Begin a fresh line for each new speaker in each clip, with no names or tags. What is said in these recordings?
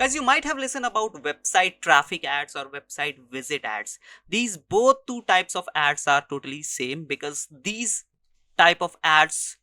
Guys, you might have listened about website traffic ads or website visit ads. These both two types of ads are totally same, because these type of ads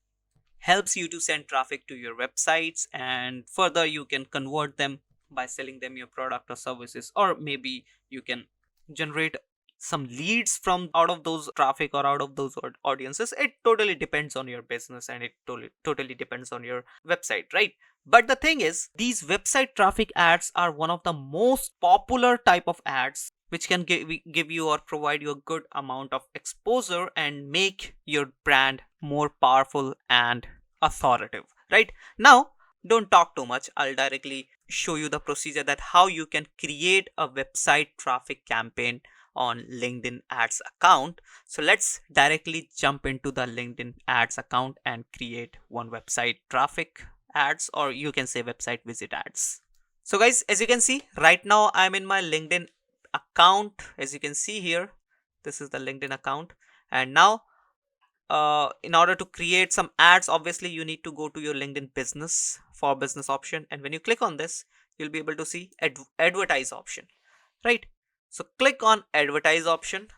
helps you to send traffic to your websites, and further you can convert them by selling them your product or services, or maybe you can generate some leads from out of those traffic or out of those audiences. It totally depends on your business, and it totally depends on your website, right? But the thing is, these website traffic ads are one of the most popular type of ads which can give you or provide you a good amount of exposure and make your brand more powerful and authoritative. Right now, don't talk too much. I'll directly show you the procedure that how you can create a website traffic campaign on LinkedIn ads account. So let's directly jump into the LinkedIn ads account and create one website traffic ads, or you can say website visit ads. So guys, as you can see right now, I'm in my LinkedIn account. As you can see here, this is the LinkedIn account. And now in order to create some ads, obviously you need to go to your LinkedIn business for business option, and when you click on this, you'll be able to see advertise option, right? So click on advertise option,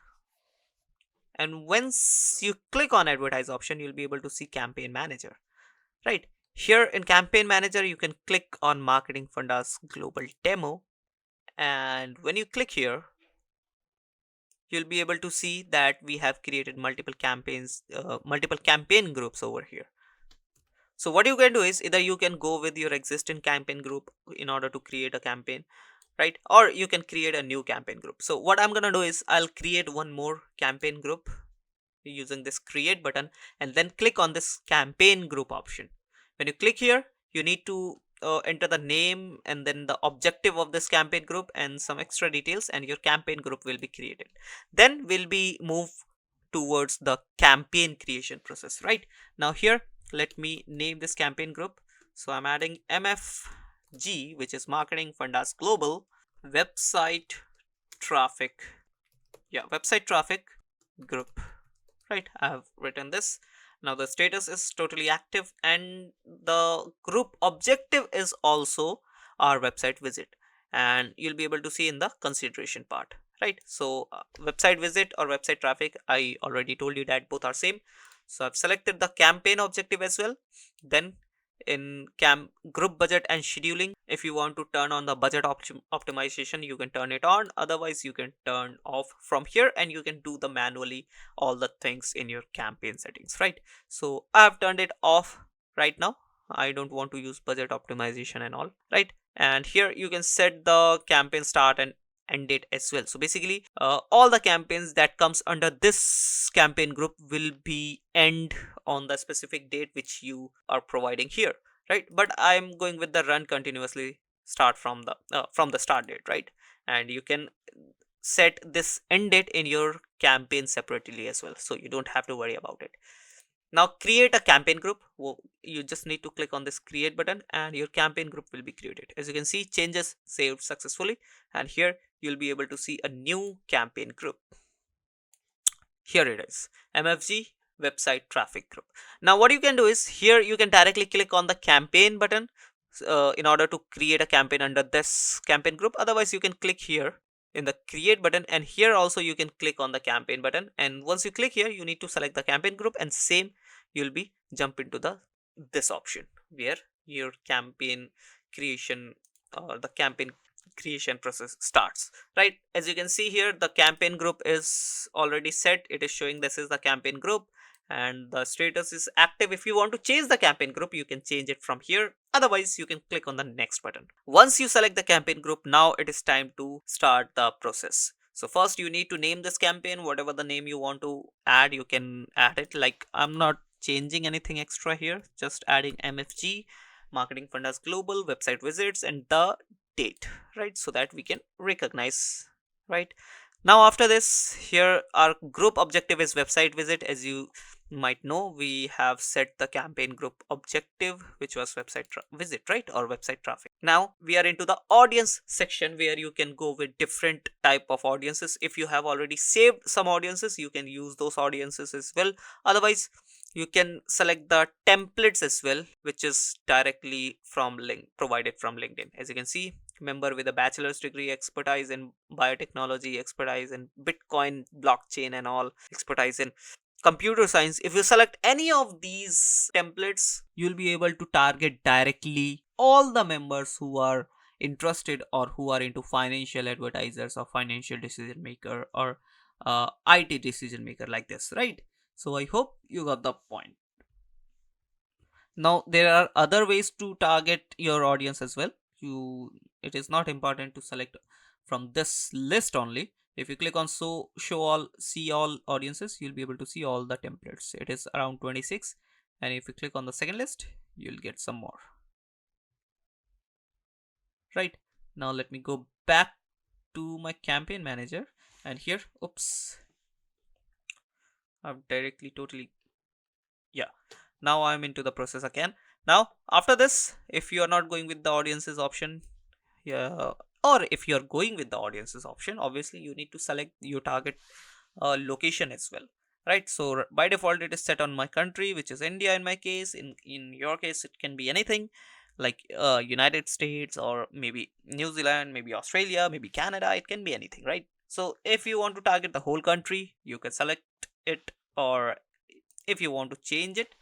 and once you click on advertise option, you'll be able to see campaign manager, right? Here in campaign manager, you can click on marketing fundas global demo, and when you click here, you'll be able to see that we have created multiple campaigns, multiple campaign groups over here. So what you can do is, either you can go with your existing campaign group in order to create a campaign, right? Or you can create a new campaign group. So what I'm gonna do is, I'll create one more campaign group using this create button, and then click on this campaign group option. When you click here, you need to enter the name and then the objective of this campaign group and some extra details, and your campaign group will be created. Then we'll be move towards the campaign creation process. Right now, here let me name this campaign group. So I'm adding MFG, which is marketing fundas global website traffic, yeah, website traffic group. Right, I have written this. Now the status is totally active, and the group objective is also our website visit, and you'll be able to see in the consideration part, right? So website visit or website traffic, I already told you that both are same. So I've selected the campaign objective as well. Then in group budget and scheduling, if you want to turn on the budget optimization, you can turn it on, otherwise you can turn off from here, and you can do the manually all the things in your campaign settings, right? So I have turned it off right now. I don't want to use budget optimization and all, right? And here you can set the campaign start and end date as well. So basically all the campaigns that comes under this campaign group will be end on the specific date which you are providing here, right? But I'm going with the run continuously start from the start date, right? And you can set this end date in your campaign separately as well, so you don't have to worry about it. Now create a campaign group. You just need to click on this create button, and your campaign group will be created. As you can see, changes saved successfully, and here you'll be able to see a new campaign group. Here it is, MFG website traffic group. Now what you can do is, here you can directly click on the campaign button in order to create a campaign under this campaign group. Otherwise you can click here in the create button, and here also you can click on the campaign button, and once you click here, you need to select the campaign group, and same you'll be jump into the this option where your campaign creation or the campaign creation process starts, right? As you can see here, the campaign group is already set. It is showing this is the campaign group, and the status is active. If you want to change the campaign group, you can change it from here, otherwise you can click on the next button. Once you select the campaign group, now it is time to start the process. So first you need to name this campaign. Whatever the name you want to add, you can add it. Like, I'm not changing anything extra here, just adding MFG marketing fundas global website visits and the date, right? So that we can recognize, right? Now after this, here our group objective is website visit. As you might know, we have set the campaign group objective, which was website visit, right? Or website traffic. Now we are into the audience section, where you can go with different type of audiences. If you have already saved some audiences, you can use those audiences as well. Otherwise you can select the templates as well, which is directly from link provided from LinkedIn. As you can see, member with a bachelor's degree, expertise in biotechnology, expertise in Bitcoin, blockchain, and all, expertise in computer science. If you select any of these templates, you'll be able to target directly all the members who are interested or who are into financial advertisers or financial decision maker or IT decision maker like this, right? So I hope you got the point. Now there are other ways to target your audience as well. You It is not important to select from this list only. If you click on show all, see all audiences, you'll be able to see all the templates. It is around 26, and if you click on the second list, you'll get some more. Right, now let me go back to my campaign manager, and here, oops, I've directly totally, yeah, now I'm into the process again. Now after this, if you are not going with the audiences option, yeah, or if you're going with the audiences option, obviously you need to select your target location as well, right? So by default it is set on my country, which is India in my case. In your case it can be anything, like United States, or maybe New Zealand, maybe Australia, maybe Canada. It can be anything, right? So if you want to target the whole country, you can select it, or if you want to change it,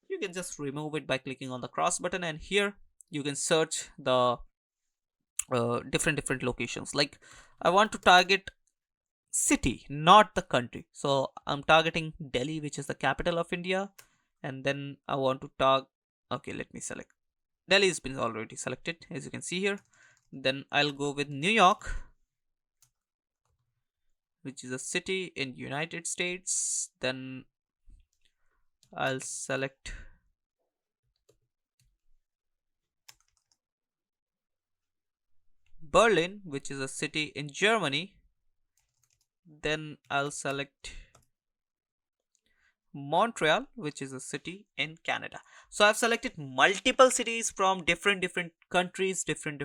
you can just remove it by clicking on the cross button, and here you can search the different locations. Like, I want to target city, not the country, so I'm targeting Delhi, which is the capital of India. And then I want to target, okay, let me select Delhi. Has been already selected, as you can see here. Then I'll go with New York, which is a city in United States. Then I'll select Berlin, which is a city in Germany. Then I'll select Montreal, which is a city in Canada. So I've selected multiple cities from different countries, different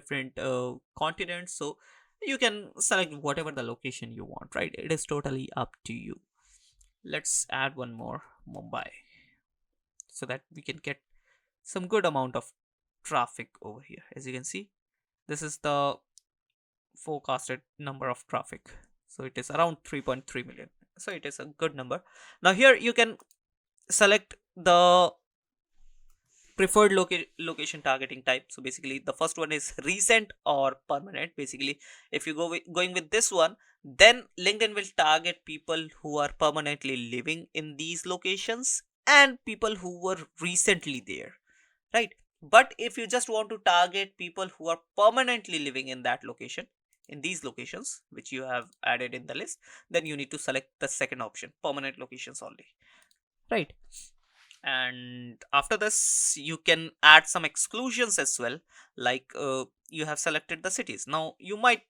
continents. So you can select whatever the location you want, right? It is totally up to you. Let's add one more, Mumbai, so that we can get some good amount of traffic over here. As you can see, this is the forecasted number of traffic, so it is around 3.3 million, so it is a good number. Now here you can select the preferred location targeting type. So basically the first one is recent or permanent. Basically, if you going with this one, then LinkedIn will target people who are permanently living in these locations and people who were recently there, right? But if you just want to target people who are permanently living in that location, in these locations which you have added in the list, then you need to select the second option, permanent locations only, right? And after this you can add some exclusions as well. Like, you have selected the cities. Now you might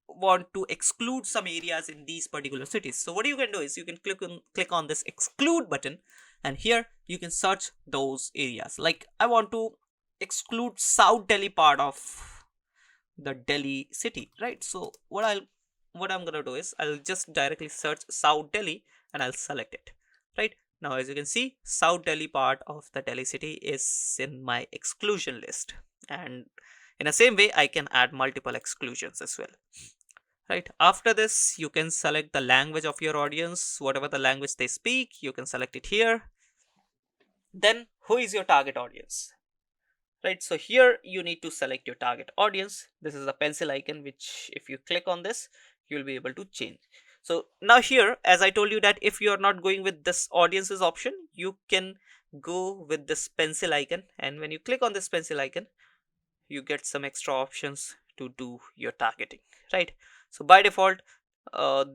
want to exclude some areas in these particular cities. So what you can do is you can click on this exclude button, and here you can search those areas. Like, I want to exclude South Delhi part of the Delhi city, right? So what I'm gonna do is I'll just directly search South Delhi and I'll select it, right? Now as you can see, South Delhi part of the Delhi city is in my exclusion list, and in the same way I can add multiple exclusions as well, right? After this you can select the language of your audience, whatever the language they speak, you can select it here. Then who is your target audience, right? So here you need to select your target audience. This is a pencil icon, which if you click on this, you'll be able to change. So now here, as I told you, that if you are not going with this audiences option, you can go with this pencil icon, and when you click on this pencil icon, you get some extra options to do your targeting, right? So by default,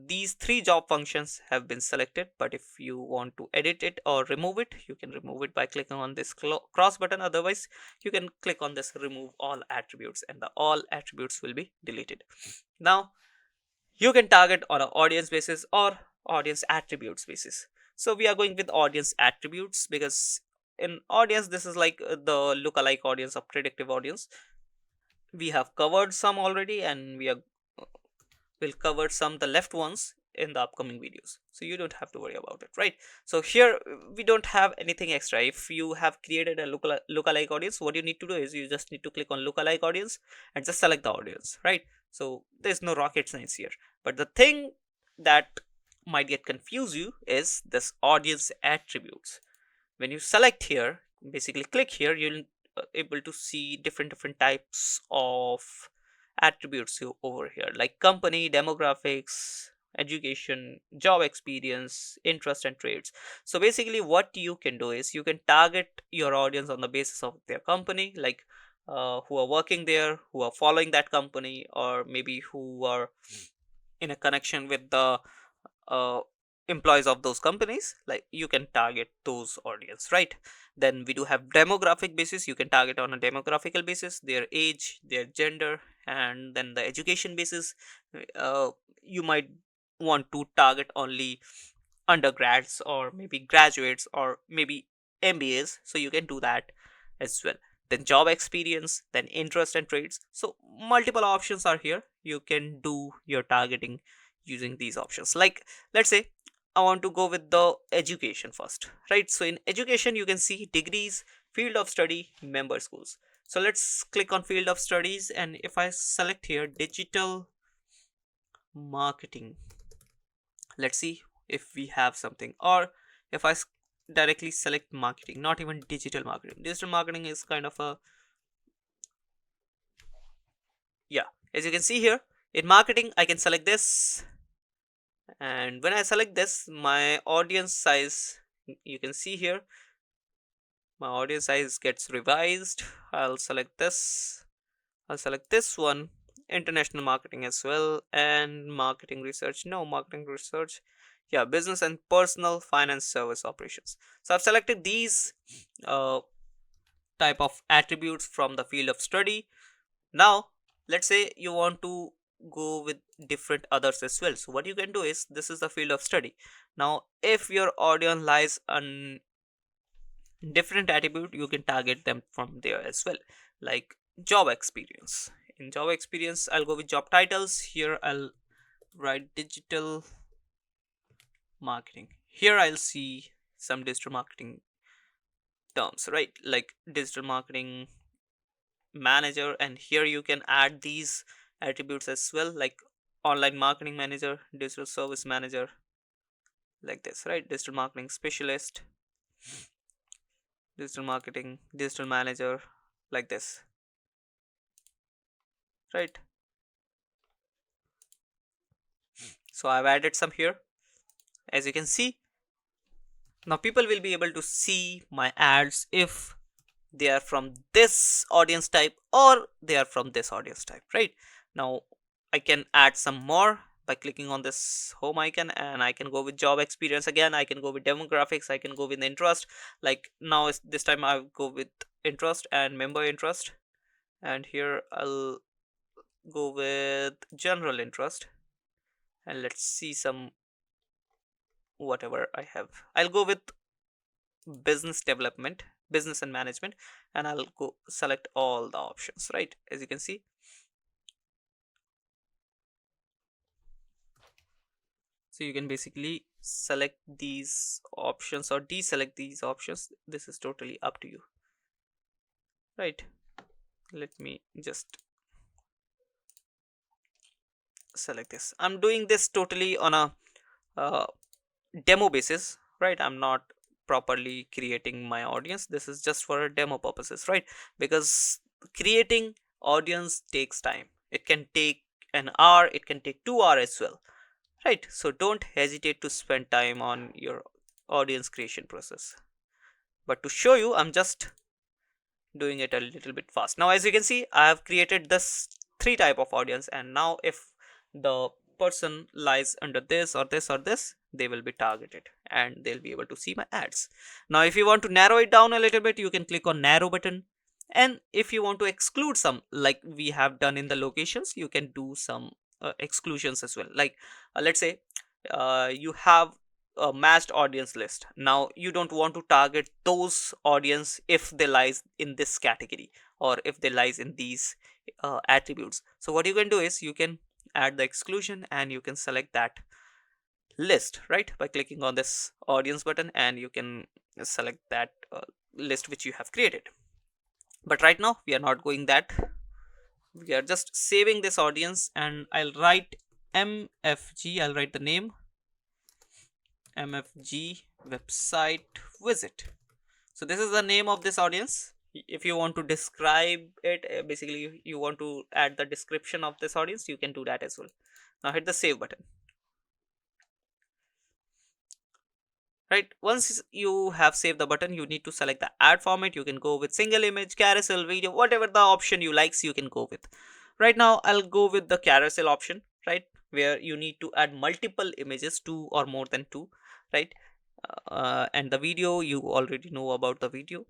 these three job functions have been selected, but if you want to edit it or remove it, you can remove it by clicking on this cross button. Otherwise you can click on this remove all attributes, and the all attributes will be deleted. Now you can target on an audience basis or audience attributes basis. So we are going with audience attributes because in audience, this is like the lookalike audience or predictive audience. We have covered some already, and we are will cover some the left ones in the upcoming videos, so you don't have to worry about it, right? So here we don't have anything extra. If you have created a lookalike audience, what you need to do is you just need to click on lookalike audience and just select the audience, right? So there's no rocket science here. But the thing that might get confuse you is this audience attributes. When you select here, basically click here, you'll able to see different types of attributes over here, like company, demographics, education, job experience, interest, and trades. So basically what you can do is you can target your audience on the basis of their company, like who are working there, who are following that company, or maybe who are in a connection with the uh, employees of those companies. Like you can target those audience, right? Then we do have demographic basis. You can target on a demographical basis, their age, their gender. And then the education basis, uh, you might want to target only undergrads or maybe graduates or maybe MBAs, so you can do that as well. Then job experience, then interest and trades. So multiple options are here. You can do your targeting using these options. Like let's say I want to go with the education first, right? So in education you can see degrees, field of study, member schools. So let's click on field of studies, and if I select here digital marketing, let's see if we have something. Or if directly select marketing, not even digital marketing. Digital marketing is kind of a, yeah, as you can see here in marketing I can select this. And when I select this, my audience size, you can see here my audience size gets revised. I'll select this. I'll select this one, international marketing as well, and marketing research. No, marketing research. Yeah, business and personal finance service operations. So I've selected these uh, type of attributes from the field of study. Now, let's say you want to go with different others as well. So what you can do is, this is the field of study. Now, if your audience lies on different attribute, you can target them from there as well. Like job experience. In job experience, I'll go with job titles. Here I'll write digital marketing. Here I'll see some digital marketing terms, right? Like digital marketing manager, and here you can add these attributes as well, like online marketing manager, digital service manager, like this, right? Digital marketing specialist, digital marketing, digital manager, like this, right? So I've added some here. As you can see, now people will be able to see my ads if they are from this audience type or they are from this audience type, right? Now I can add some more by clicking on this home icon, and I can go with job experience again. I can go with demographics, I can go with interest. Like now this time I'll go with interest and member interest, and here I'll go with general interest. And let's see some whatever I have. I'll go with business development, business and management, and I'll go select all the options, right? As you can see, so you can basically select these options or deselect these options. This is totally up to you, right? Let me just select this. I'm doing this totally on a uh, demo basis, right? I'm not properly creating my audience. This is just for demo purposes, right? Because creating audience takes time. It can take an hour, it can take 2 hours as well, right? So don't hesitate to spend time on your audience creation process. But to show you, I'm just doing it a little bit fast. Now as you can see, I have created this three type of audience, and now if the person lies under this or this or this, they will be targeted and they'll be able to see my ads. Now if you want to narrow it down a little bit, you can click on narrow button. And if you want to exclude some, like we have done in the locations, you can do some exclusions as well. Like let's say you have a matched audience list. Now you don't want to target those audience if they lies in this category or if they lies in these attributes. So what you can do is you can add the exclusion and you can select that list, right, by clicking on this audience button, and you can select that list which you have created. But right now we are not going that. We are just saving this audience, and I'll write mfg. I'll write the name mfg website visit. So this is the name of this audience. If you want to describe it, basically you want to add the description of this audience, you can do that as well. Now hit the save button. Right, once you have saved the button, you need to select the ad format. You can go with single image, carousel, video, whatever the option you likes, you can go with. Right now I'll go with the carousel option, right, where you need to add multiple images, two or more than two, right. And the video, you already know about the video,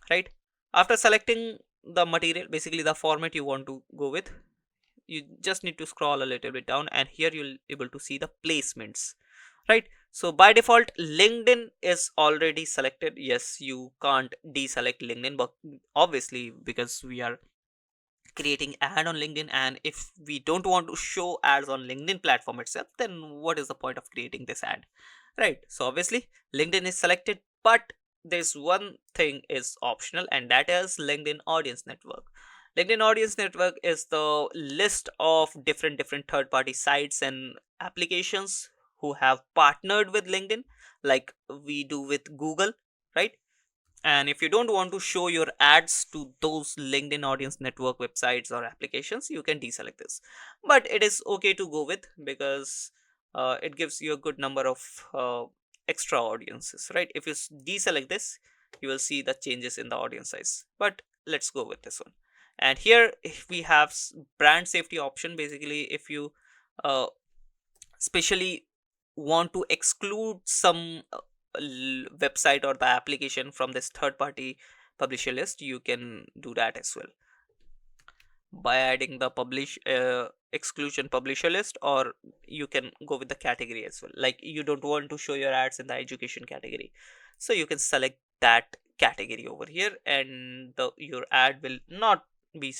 right. After selecting the material, basically the format you want to go with, you just need to scroll a little bit down, and here you'll able to see the placements, right. So by default LinkedIn is already selected. Yes, you can't deselect LinkedIn, but obviously because we are creating ad on LinkedIn, and if we don't want to show ads on LinkedIn platform itself, then what is the point of creating this ad, right. So obviously LinkedIn is selected, but there's one thing is optional, and that is LinkedIn audience network. LinkedIn audience network is the list of different third party sites and applications who have partnered with LinkedIn, like we do with Google, right. And if you don't want to show your ads to those LinkedIn audience network websites or applications, you can deselect this. But it is okay to go with, because it gives you a good number of extra audiences, right. If you deselect this, you will see the changes in the audience size. But let's go with this one. And here if we have brand safety option. Basically, if you uh, especially want to exclude some website or the application from this third party publisher list, you can do that as well by adding the publish exclusion publisher list. Or you can go with the category as well, like you don't want to show your ads in the education category, so you can select that category over here, and your ad will not be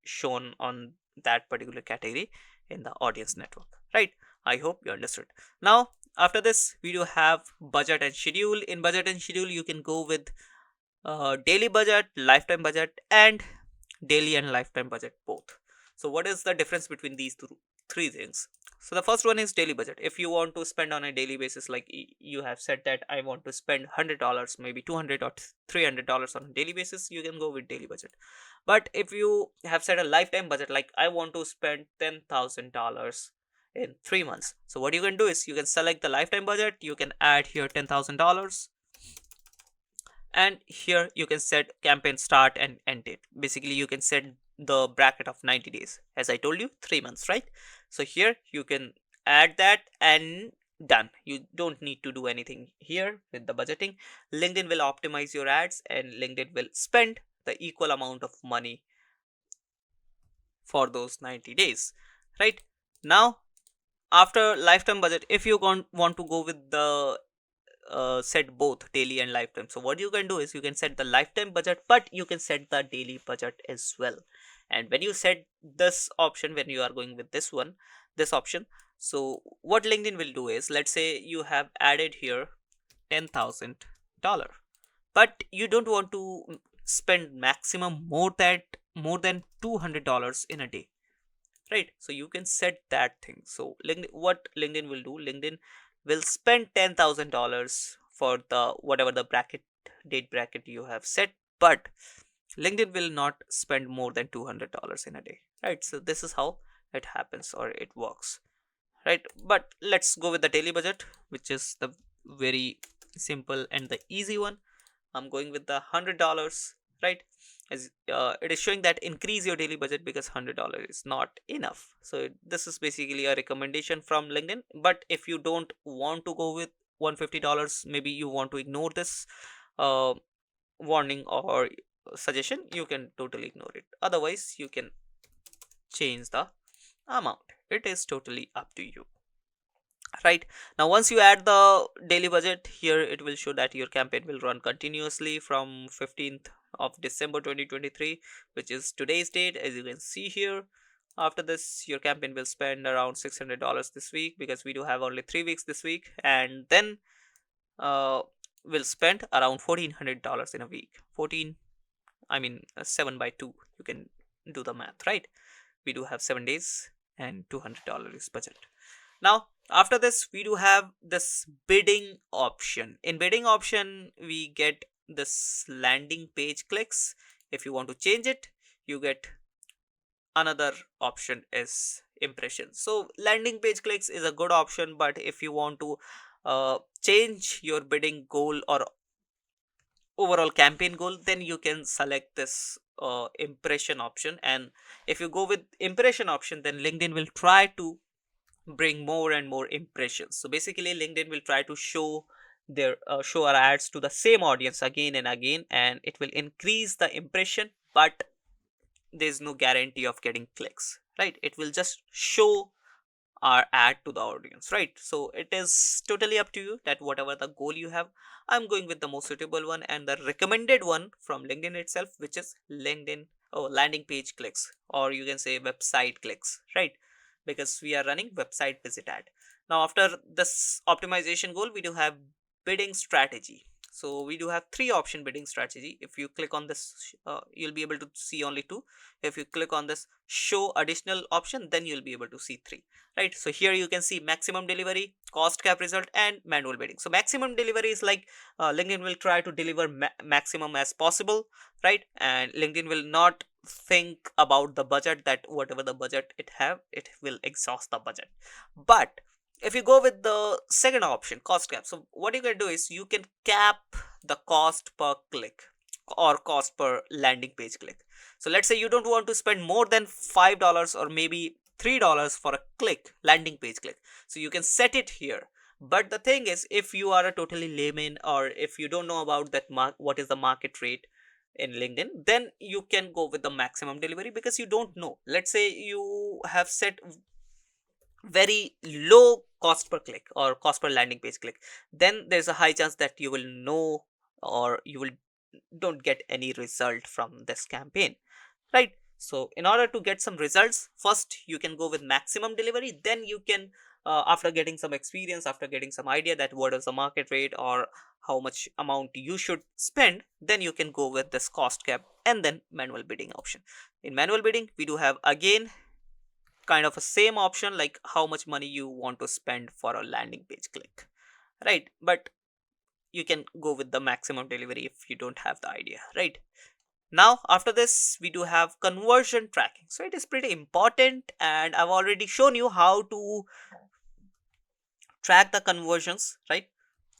shown on that particular category in the audience network, right. I hope you understood. Now after this, we do have budget and schedule. In budget and schedule, you can go with daily budget, lifetime budget, and daily and lifetime budget both. So what is the difference between these three things? So the first one is daily budget. If you want to spend on a daily basis, like you have said that I want to spend $100, maybe 200 or $300 on a daily basis, you can go with daily budget. But if you have set a lifetime budget, like I want to spend $10,000 in 3 months, so what you can do is you can select the lifetime budget. You can add here $10,000, and here you can set campaign start and end date. Basically you can set the bracket of 90 days, as I told you, 3 months, right. So here you can add that, and done. You don't need to do anything here with the budgeting. LinkedIn will optimize your ads, and LinkedIn will spend the equal amount of money for those 90 days, right. Now after lifetime budget, if you want to go with the set both daily and lifetime, so what you can do is you can set the lifetime budget, but you can set the daily budget as well. And when you set this option, when you are going with this option, so what LinkedIn will do is, let's say you have added here $10,000, but you don't want to spend maximum more than $200 in a day, right. So you can set that thing. So what LinkedIn will do, LinkedIn will spend $10,000 for the whatever the date bracket you have set, but LinkedIn will not spend more than $200 in a day, right. So this is how it happens, or it works, right. But let's go with the daily budget, which is the very simple and the easy one. I'm going with the $100, right. As it is showing that increase your daily budget, because $100 is not enough. So this is basically a recommendation from LinkedIn. But if you don't want to go with $150, maybe you want to ignore this uh, warning or suggestion, you can totally ignore it. Otherwise you can change the amount. It is totally up to you, right. Now once you add the daily budget here, it will show that your campaign will run continuously from 15th of December 2023, which is today's date, as you can see here. After this, your campaign will spend around $600 this week, because we do have only 3 weeks this week, and then uh, will spend around $1,400 in a week. 14, I mean 7 by 2. You can do the math, right? We do have 7 days and $200 budget. Now, after this, we do have this bidding option. In bidding option, we get this landing page clicks. If you want to change it, you get another option is impressions. So landing page clicks is a good option, but if you want to change your bidding goal or overall campaign goal, then you can select this impression option. And if you go with impression option, then LinkedIn will try to bring more and more impressions. So basically LinkedIn will try to show our ads to the same audience again and again, and it will increase the impression, but there's no guarantee of getting clicks, right? It will just show our ad to the audience, right? So it is totally up to you that whatever the goal you have. I'm going with the most suitable one and the recommended one from LinkedIn itself, which is LinkedIn landing page clicks, or you can say website clicks, right? Because we are running website visit ad. Now after this optimization goal, we do have bidding strategy. So we do have three option bidding strategy. If you click on this, you'll be able to see only two. If you click on this show additional option, then you'll be able to see three, right? So here you can see maximum delivery, cost cap result, and manual bidding. So maximum delivery is like LinkedIn will try to deliver maximum as possible, right? And LinkedIn will not think about the budget, that whatever the budget it have, it will exhaust the budget. But if you go with the second option, cost cap, so what you can do is you can cap the cost per click or cost per landing page click. So let's say you don't want to spend more than $5 or maybe $3 for a click, landing page click. So you can set it here. But the thing is, if you are a totally layman, or if you don't know about that what is the market rate in LinkedIn, then you can go with the maximum delivery, because you don't know. Let's say you have set very low cost per click or cost per landing page click, then there's a high chance that you will know, or you will don't get any result from this campaign, right? So in order to get some results, first you can go with maximum delivery, then you can after getting some experience, after getting some idea that what is the market rate or how much amount you should spend, then you can go with this cost cap and then manual bidding option. In manual bidding, we do have again kind of a same option, like how much money you want to spend for a landing page click, right? But you can go with the maximum delivery if you don't have the idea, right? Now after this, we do have conversion tracking. So it is pretty important, and I've already shown you how to track the conversions, right?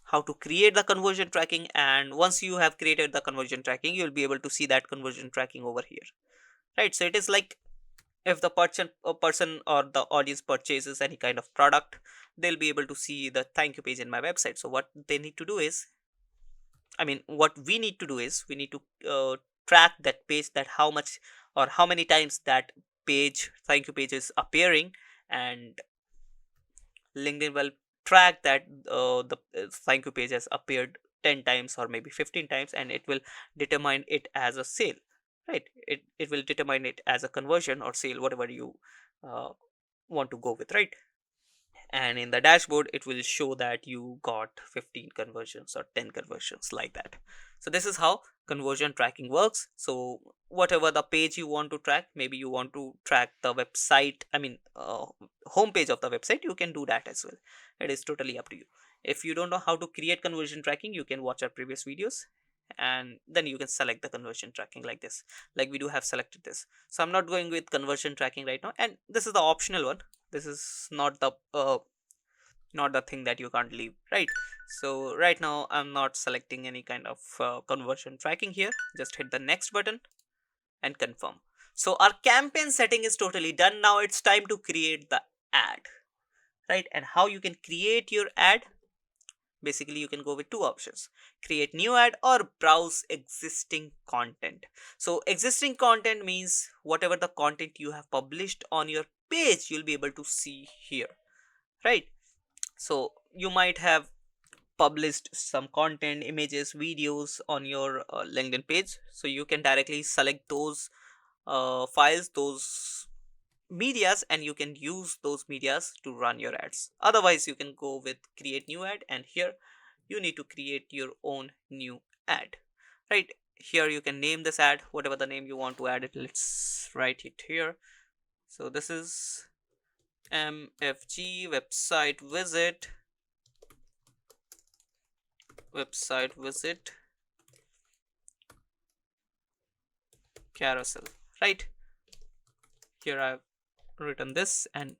How to create the conversion tracking, and once you have created the conversion tracking, you'll be able to see that conversion tracking over here, right? So it is like, if the person or the audience purchases any kind of product, they'll be able to see the thank you page in my website. So what they need to do is, I mean, what we need to do is, we need to track that page, that how much or how many times that page, thank you page, is appearing. And LinkedIn will track that the thank you page has appeared 10 times or maybe 15 times, and it will determine it as a sale, right? It will determine it as a conversion or sale, whatever you uh, want to go with, right? And in the dashboard, it will show that you got 15 conversions or 10 conversions, like that. So this is how conversion tracking works. So whatever the page you want to track, maybe you want to track the website, I mean homepage of the website, you can do that as well. It is totally up to you. If you don't know how to create conversion tracking, you can watch our previous videos, and then you can select the conversion tracking like this, like we do have selected this. So I'm not going with conversion tracking right now, and this is the optional one. This is not the thing that you can't leave, right? So right now I'm not selecting any kind of conversion tracking here. Just hit the next button and confirm. So our campaign setting is totally done. Now it's time to create the ad, right? And how you can create your ad, basically you can go with two options: create new ad or browse existing content. So existing content means whatever the content you have published on your page, you'll be able to see here, right? So you might have published some content, images, videos on your LinkedIn page, so you can directly select those files, those medias and you can use those medias to run your ads. Otherwise you can go with create new ad, and here you need to create your own new ad, right? Here you can name this ad whatever the name you want to add it. Let's write it here. So this is mfg website visit carousel, right? Here I've written this, and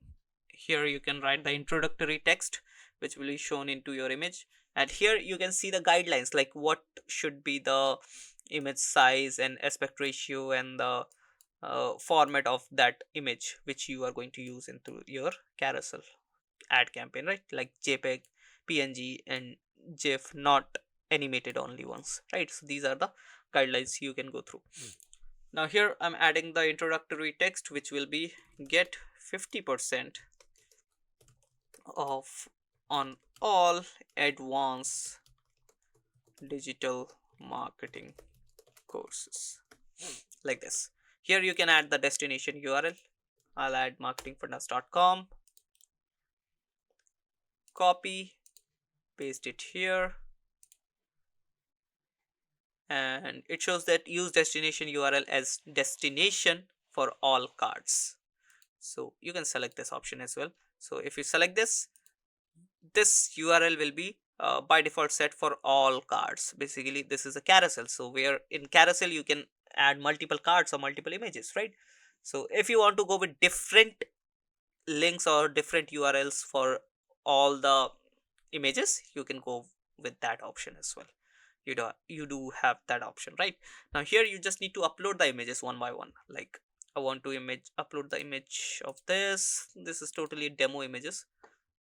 here you can write the introductory text which will be shown into your image, and here you can see the guidelines like what should be the image size and aspect ratio and the format of that image which you are going to use into your carousel ad campaign, right? Like jpeg, png and gif, not animated only ones, right? So these are the guidelines you can go through. Now here I'm adding the introductory text which will be get 50% off on all advanced digital marketing courses, like this. Here you can add the destination URL. I'll add marketingfundas.com, copy, paste it here, and it shows that use destination URL as destination for all cards. So you can select this option as well. So if you select this URL will be by default set for all cards. Basically this is a carousel, so where in carousel you can add multiple cards or multiple images, right? So if you want to go with different links or different URLs for all the images, you can go with that option as well. You do have that option, right? Now here you just need to upload the images one by one. Like I want to upload the image of this is totally demo images,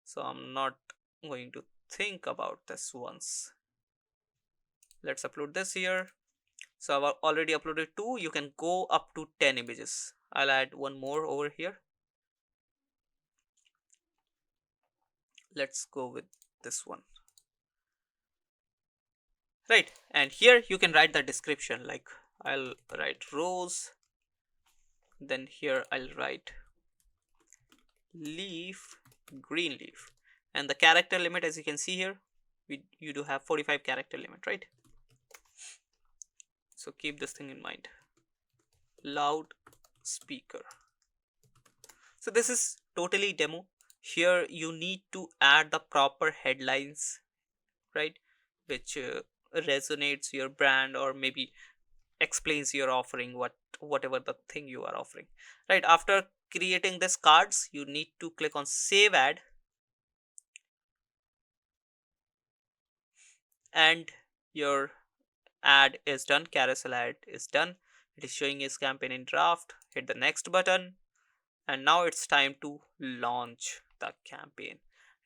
so I'm not going to think about this once. Let's upload this here. So I've already uploaded 2. You can go up to 10 images. I'll add one more over here. Let's go with this one, right? And here you can write the description, like I'll write rose, then here I'll write leaf, green leaf, and the character limit, as you can see here, you do have 45 character limit, right? So keep this thing in mind. Loud speaker. So this is totally demo. Here you need to add the proper headlines, right, which resonates your brand or maybe explains your offering, whatever the thing you are offering, right? After creating this cards, you need to click on save ad, and your ad is done. Carousel ad is done. It is showing its campaign in draft. Hit the next button, and now it's time to launch the campaign.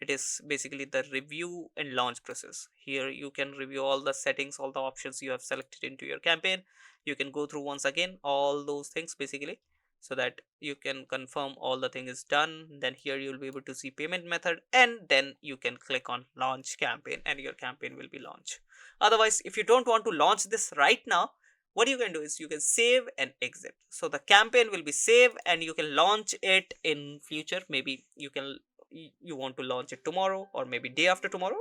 It is basically the review and launch process. Here you can review all the settings, all the options you have selected into your campaign. You can go through once again all those things basically, so that you can confirm all the thing is done. Then here you'll be able to see payment method, and then you can click on launch campaign and your campaign will be launched. Otherwise, if you don't want to launch this right now, what you can do is you can save and exit. So the campaign will be saved and you can launch it in future. Maybe you want to launch it tomorrow or maybe day after tomorrow.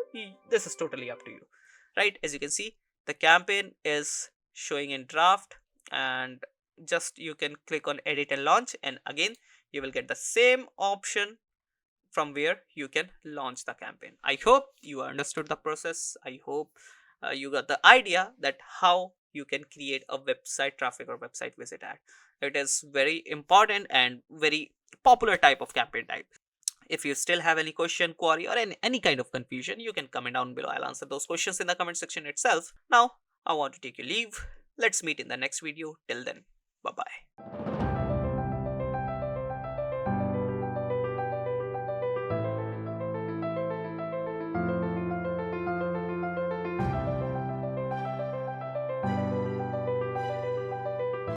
This is totally up to you, right? As you can see, the campaign is showing in draft, and just you can click on edit and launch, and again you will get the same option from where you can launch the campaign. I hope you understood the process. I hope you got the idea that how you can create a website traffic or website visit ad. It is very important and very popular type of campaign type. If you still have any question, query, or any kind of confusion, you can comment down below. I'll answer those questions in the comment section itself. Now I want to take your leave. Let's meet in the next video. Till then, bye bye.